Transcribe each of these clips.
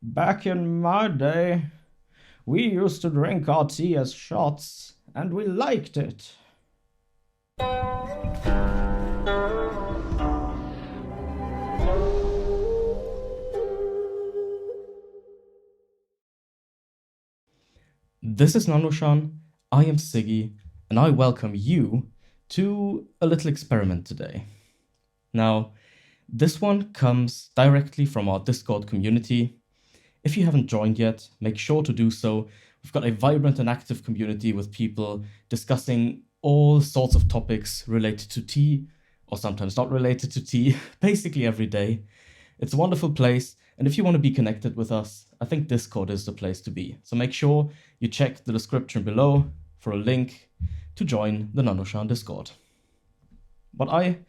Back in my day, we used to drink our tea as shots, and we liked it. This is nannuoshan, I am Sigi, and I welcome you to a little experiment today. Now, this one comes directly from our Discord community. If you haven't joined yet, make sure to do so. We've got a vibrant and active community with people discussing all sorts of topics related to tea, or sometimes not related to tea, basically every day. It's a wonderful place, and if you want to be connected with us, I think Discord is the place to be. So make sure you check the description below for a link to join the nannuoshan Discord. What I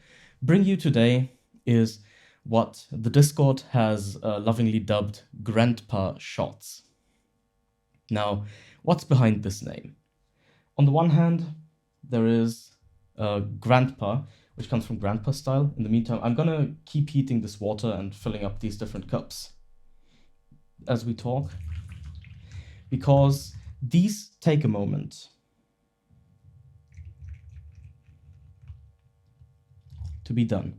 bring you today is what the Discord has lovingly dubbed grandpa shots. Now, what's behind this name? On the one hand, there is grandpa, which comes from grandpa style. In the meantime, I'm gonna keep heating this water and filling up these different cups as we talk, because these take a moment to be done.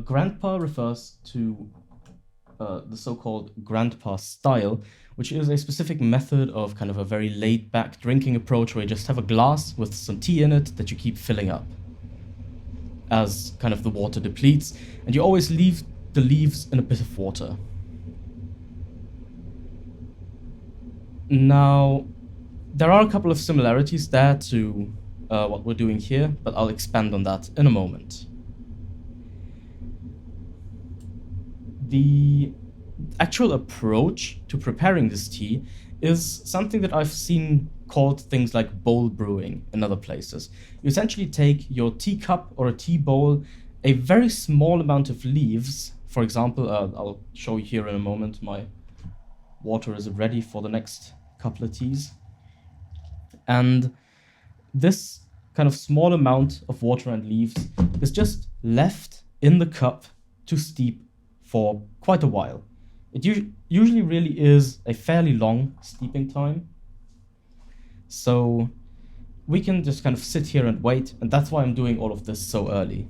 Grandpa refers to the so-called grandpa style, which is a specific method of kind of a very laid-back drinking approach where you just have a glass with some tea in it that you keep filling up as kind of the water depletes, and you always leave the leaves in a bit of water. Now, there are a couple of similarities there to what we're doing here, but I'll expand on that in a moment. The actual approach to preparing this tea is something that I've seen called things like bowl brewing in other places. You essentially take your teacup or a tea bowl, a very small amount of leaves. For example, I'll show you here in a moment. My water is ready for the next couple of teas. And this kind of small amount of water and leaves is just left in the cup to steep for quite a while. It usually really is a fairly long steeping time. So we can just kind of sit here and wait, and that's why I'm doing all of this so early.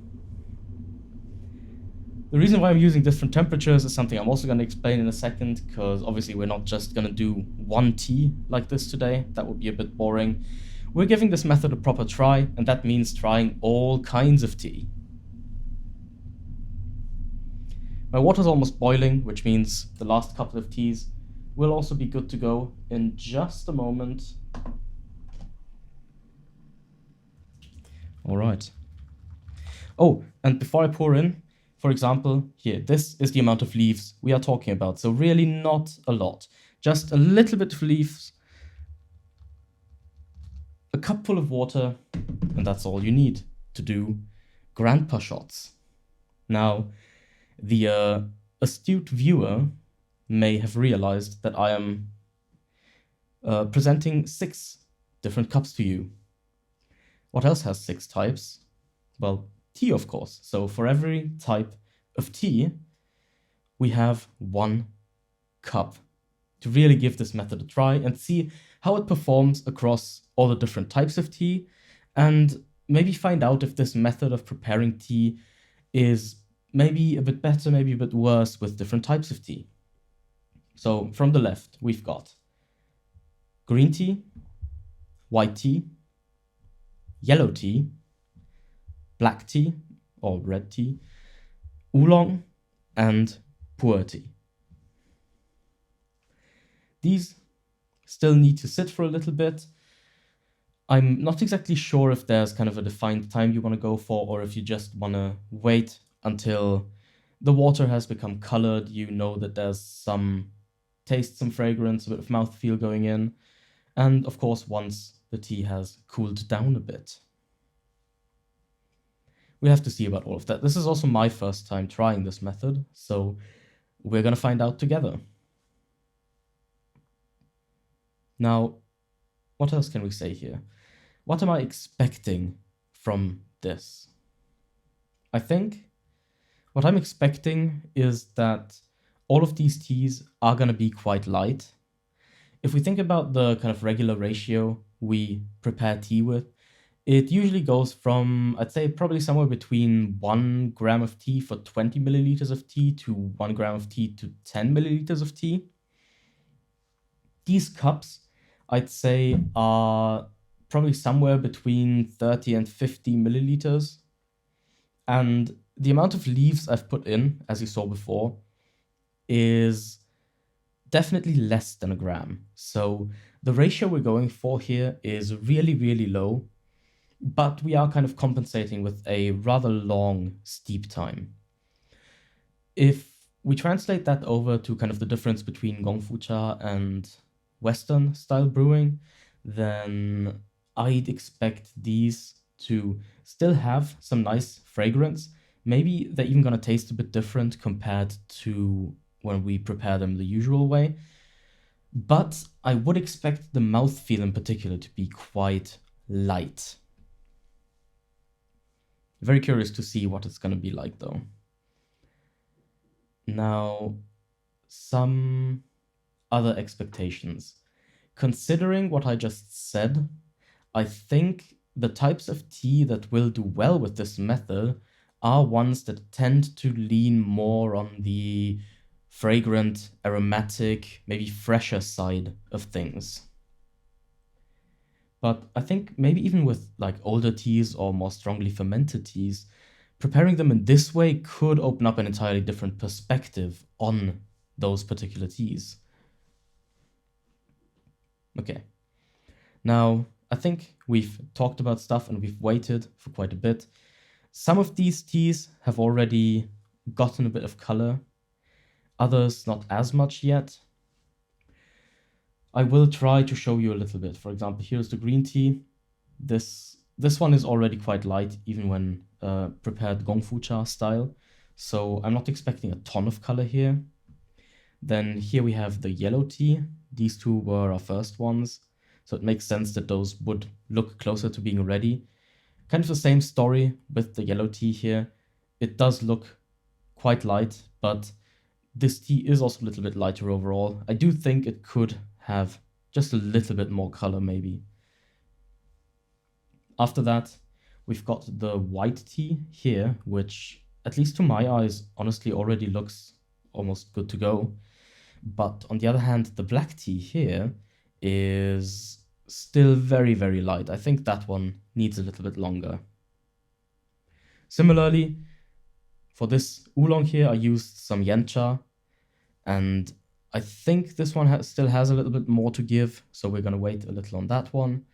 The reason why I'm using different temperatures is something I'm also going to explain in a second, because obviously we're not just going to do one tea like this today. That would be a bit boring. We're giving this method a proper try, and that means trying all kinds of tea. My water's almost boiling, which means the last couple of teas will also be good to go in just a moment. All right. Oh, and before I pour in, for example, here, this is the amount of leaves we are talking about. So really not a lot, just a little bit of leaves, a cup full of water, and that's all you need to do grandpa shots. Now, the astute viewer may have realized that I am presenting 6 different cups to you. What else has 6 types? Well, tea, of course. So for every type of tea, we have 1 cup to really give this method a try and see how it performs across all the different types of tea, and maybe find out if this method of preparing tea is maybe a bit better, maybe a bit worse with different types of tea. So from the left, we've got green tea, white tea, yellow tea, black tea or red tea, oolong, and pu'er tea. These still need to sit for a little bit. I'm not exactly sure if there's kind of a defined time you want to go for, or if you just want to wait until the water has become colored, you know that there's some taste, some fragrance, a bit of mouthfeel going in, and of course once the tea has cooled down a bit. We have to see about all of that. This is also my first time trying this method, so we're going to find out together. Now, what else can we say here? What am I expecting from this? I think what I'm expecting is that all of these teas are going to be quite light. If we think about the kind of regular ratio we prepare tea with, it usually goes from, I'd say, probably somewhere between 1 gram of tea for 20 milliliters of tea to 1 gram of tea to 10 milliliters of tea. These cups, I'd say, are probably somewhere between 30 and 50 milliliters. And the amount of leaves I've put in, as you saw before, is definitely less than a gram. So the ratio we're going for here is really, really low, but we are kind of compensating with a rather long steep time. If we translate that over to kind of the difference between gongfu-cha and Western style brewing, then I'd expect these to still have some nice fragrance. Maybe they're even going to taste a bit different compared to when we prepare them the usual way. But I would expect the mouthfeel in particular to be quite light. Very curious to see what it's going to be like though. Now, some other expectations. Considering what I just said, I think the types of tea that will do well with this method are ones that tend to lean more on the fragrant, aromatic, maybe fresher side of things. But I think maybe even with like older teas or more strongly fermented teas, preparing them in this way could open up an entirely different perspective on those particular teas. Okay. Now, I think we've talked about stuff and we've waited for quite a bit. Some of these teas have already gotten a bit of color, others not as much yet. I will try to show you a little bit. For example, here's the green tea. This one is already quite light, even when prepared gongfu-cha style. So I'm not expecting a ton of color here. Then here we have the yellow tea. These two were our first ones. So it makes sense that those would look closer to being ready. Kind of the same story with the yellow tea here. It does look quite light, but this tea is also a little bit lighter overall. I do think it could have just a little bit more color maybe. After that, we've got the white tea here, which at least to my eyes honestly already looks almost good to go. But on the other hand, the black tea here is still very, very light. I think that one needs a little bit longer. Similarly, for this oolong here, I used some yancha, and I think this one still has a little bit more to give, so we're going to wait a little on that one.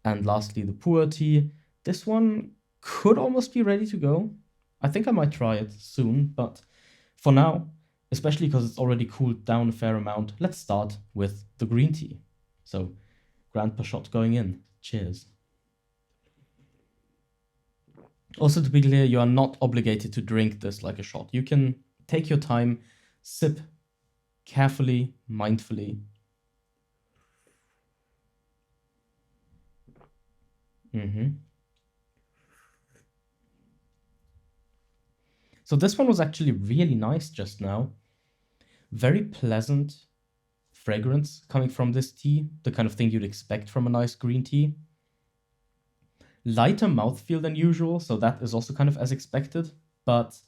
And lastly, the pu'er tea. This one could almost be ready to go. I think I might try it soon, but for now, especially because it's already cooled down a fair amount, let's start with the green tea. So, grandpa shot going in. Cheers. Also, to be clear, you are not obligated to drink this like a shot. You can take your time, sip carefully, mindfully. So this one was actually really nice just now. Very pleasant fragrance coming from this tea, the kind of thing you'd expect from a nice green tea. Lighter mouthfeel than usual, so that is also kind of as expected, but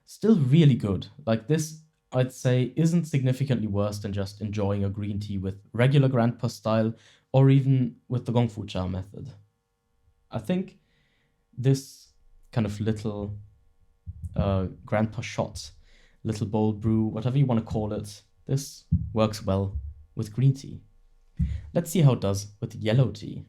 still really good. Like this, I'd say, isn't significantly worse than just enjoying a green tea with regular grandpa style or even with the gongfu-cha method. I think this kind of little grandpa shot, little bowl brew, whatever you want to call it, this works well with green tea. Let's see how it does with yellow tea.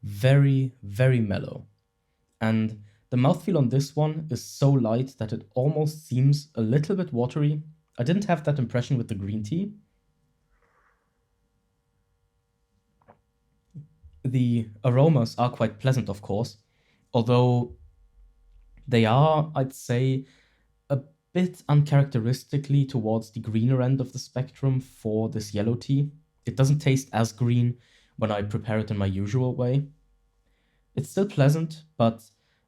Very, very mellow. And the mouthfeel on this one is so light that it almost seems a little bit watery. I didn't have that impression with the green tea. The aromas are quite pleasant, of course, although they are, I'd say, a bit uncharacteristically towards the greener end of the spectrum for this yellow tea. It doesn't taste as green when I prepare it in my usual way. It's still pleasant, but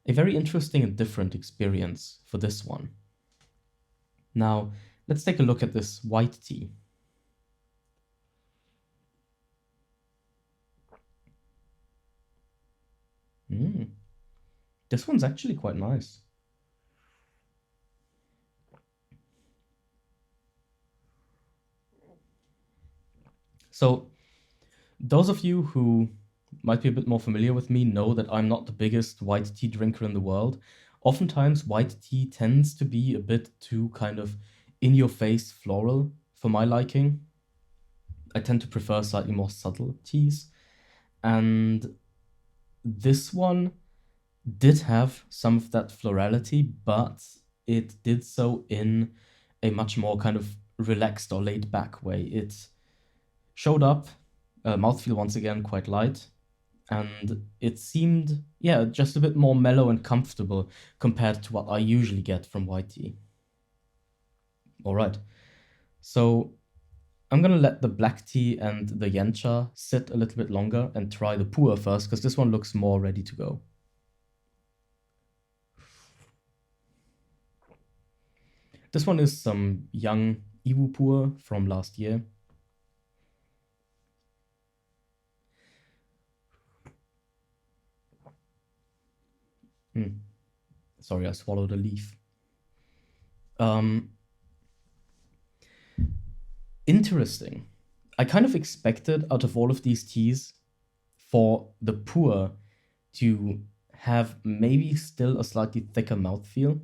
a very interesting and different experience for this one. Now, let's take a look at this white tea. This one's actually quite nice. So, those of you who might be a bit more familiar with me know that I'm not the biggest white tea drinker in the world. Oftentimes, white tea tends to be a bit too kind of in your face floral for my liking. I tend to prefer slightly more subtle teas. And this one did have some of that florality, but it did so in a much more kind of relaxed or laid back way. It showed up, mouthfeel once again quite light, and it seemed, yeah, just a bit more mellow and comfortable compared to what I usually get from white tea. All right, so I'm gonna let the black tea and the yancha sit a little bit longer and try the pu'er first, because this one looks more ready to go. This one is some young Iwu pu'er from last year. Sorry, I swallowed a leaf. Interesting. I kind of expected out of all of these teas for the pu'er to have maybe still a slightly thicker mouthfeel.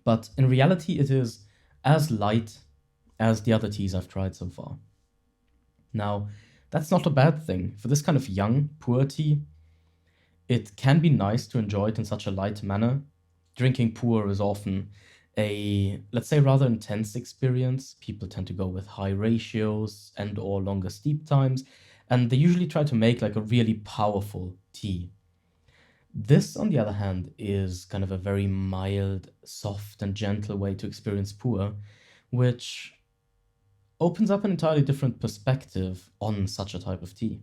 But in reality, it is as light as the other teas I've tried so far. Now, that's not a bad thing. For this kind of young pu'er tea, it can be nice to enjoy it in such a light manner. Drinking pu'er is often a, let's say, rather intense experience. People tend to go with high ratios and or longer steep times, and they usually try to make like a really powerful tea. This, on the other hand, is kind of a very mild, soft, and gentle way to experience pu'er, which opens up an entirely different perspective on such a type of tea.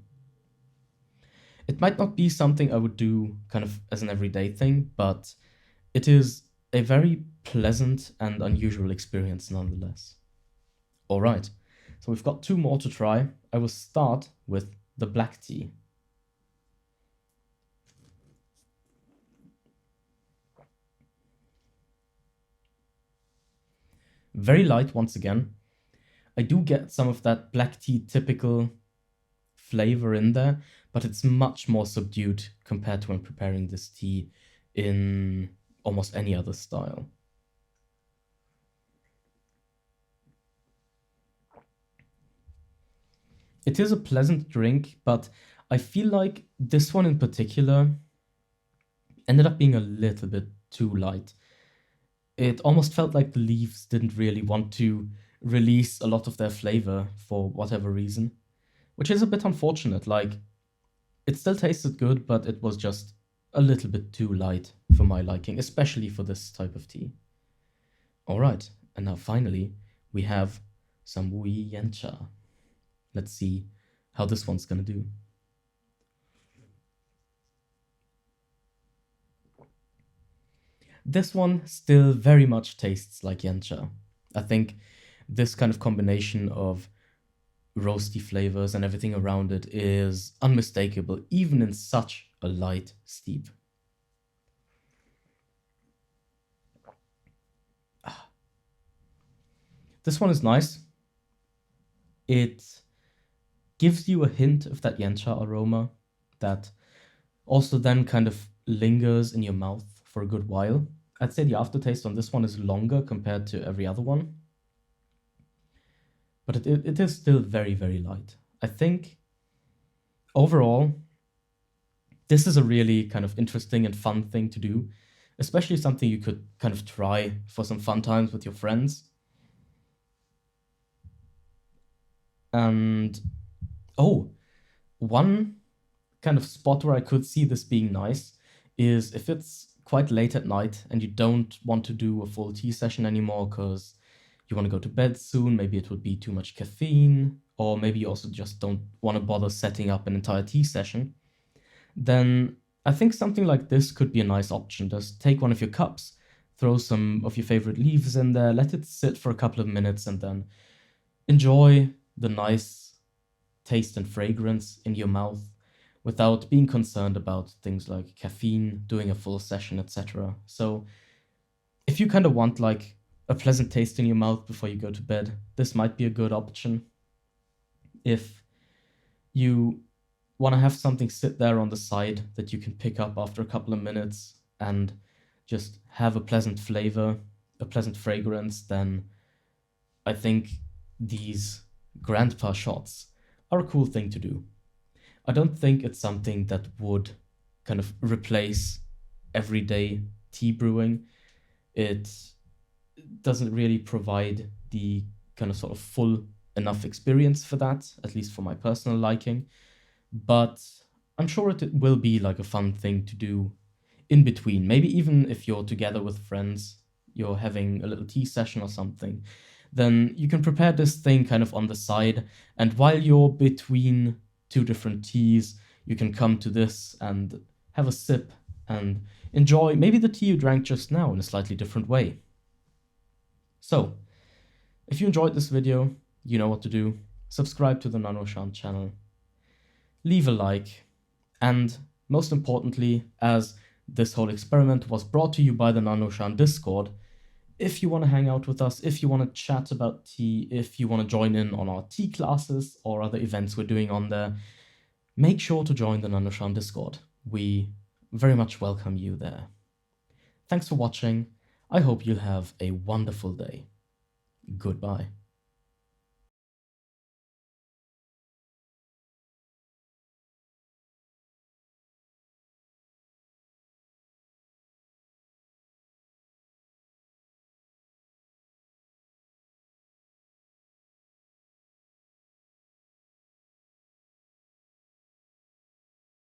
It might not be something I would do kind of as an everyday thing, but it is a very pleasant and unusual experience nonetheless. All right, so we've got two more to try. I will start with the black tea. Very light once again. I do get some of that black tea typical flavor in there, but it's much more subdued compared to when preparing this tea in almost any other style. It is a pleasant drink, but I feel like this one in particular ended up being a little bit too light. It almost felt like the leaves didn't really want to release a lot of their flavor for whatever reason, which is a bit unfortunate. Like, it still tasted good, but it was just a little bit too light for my liking, especially for this type of tea. All right, and now finally, we have some Wui Yancha. Let's see how this one's gonna do. This one still very much tastes like Yancha. I think this kind of combination of roasty flavors and everything around it is unmistakable, even in such a light steep. This one is nice. It gives you a hint of that Yancha aroma that also then kind of lingers in your mouth for a good while. I'd say the aftertaste on this one is longer compared to every other one, but it is still very, very light. I think overall, this is a really kind of interesting and fun thing to do, especially something you could kind of try for some fun times with your friends. And oh, one kind of spot where I could see this being nice is if it's quite late at night and you don't want to do a full tea session anymore because you want to go to bed soon, maybe it would be too much caffeine, or maybe you also just don't want to bother setting up an entire tea session, then I think something like this could be a nice option. Just take one of your cups, throw some of your favorite leaves in there, let it sit for a couple of minutes, and then enjoy the nice taste and fragrance in your mouth without being concerned about things like caffeine, doing a full session, etc. So if you kind of want like a pleasant taste in your mouth before you go to bed, this might be a good option. If you want to have something sit there on the side that you can pick up after a couple of minutes and just have a pleasant flavor, a pleasant fragrance, then I think these grandpa shots are a cool thing to do. I don't think it's something that would kind of replace everyday tea brewing. It doesn't really provide the kind of sort of full enough experience for that, at least for my personal liking. But I'm sure it will be like a fun thing to do in between. Maybe even if you're together with friends, you're having a little tea session or something, then you can prepare this thing kind of on the side. And while you're between two different teas, you can come to this and have a sip and enjoy maybe the tea you drank just now in a slightly different way. So, if you enjoyed this video, you know what to do. Subscribe to the nannuoshan channel, leave a like, and most importantly, as this whole experiment was brought to you by the nannuoshan Discord, if you want to hang out with us, if you want to chat about tea, if you want to join in on our tea classes or other events we're doing on there, make sure to join the nannuoshan Discord. We very much welcome you there. Thanks for watching. I hope you'll have a wonderful day. Goodbye.